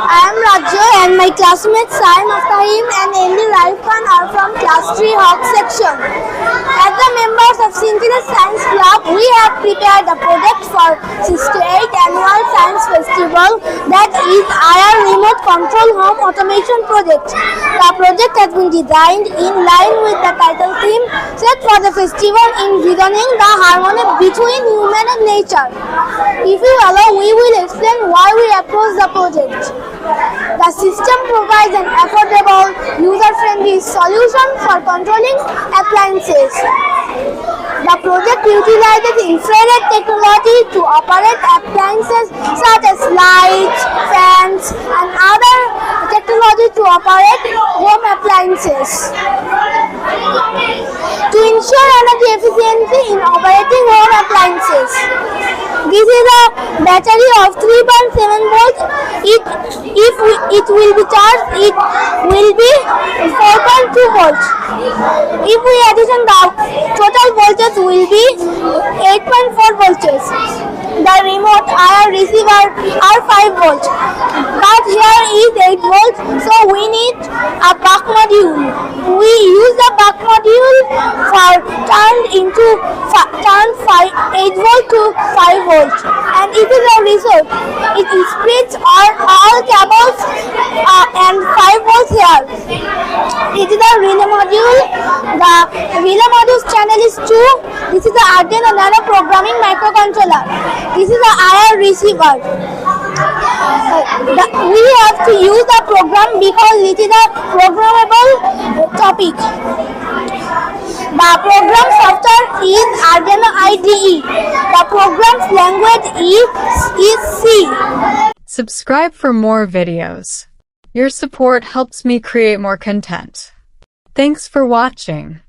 I am Rajyo and my classmates Saim Aftahim and Andy Raifan are from Class 3 Hawk section. As the members of Synthesis Science Club, we have prepared a project for 68th Annual Science Festival, that is IR Remote Control Home Automation Project. The project has been designed in line with the title theme set for the festival, in envisioning the harmony between human and nature. If you allow, we will explain why we approach the project. The system provides an affordable, user-friendly solution for controlling appliances. The project utilizes infrared technology to operate appliances such as lights, fans, and other technology to operate home appliances. To ensure energy efficiency in operating home appliances, this is a battery of 3.7 volts. If it will be charged, it will be 4.2 volts. If we addition, the total voltage will be 8.4 volts. The remote IR receiver are 5 volts, but here is 8 volts, so we need a buck module. We use the buck module for turn 8 volt to 5 volts, and it is a result. It splits all cables and 5 volts here. It is a relay module. The relay module's channel is 2. This is the Arduino Nano programming microcontroller. This is the IR receiver. We have to use the program because it is a programmable topic. The program software is Arduino IDE. The program's language is C. Subscribe for more videos. Your support helps me create more content. Thanks for watching.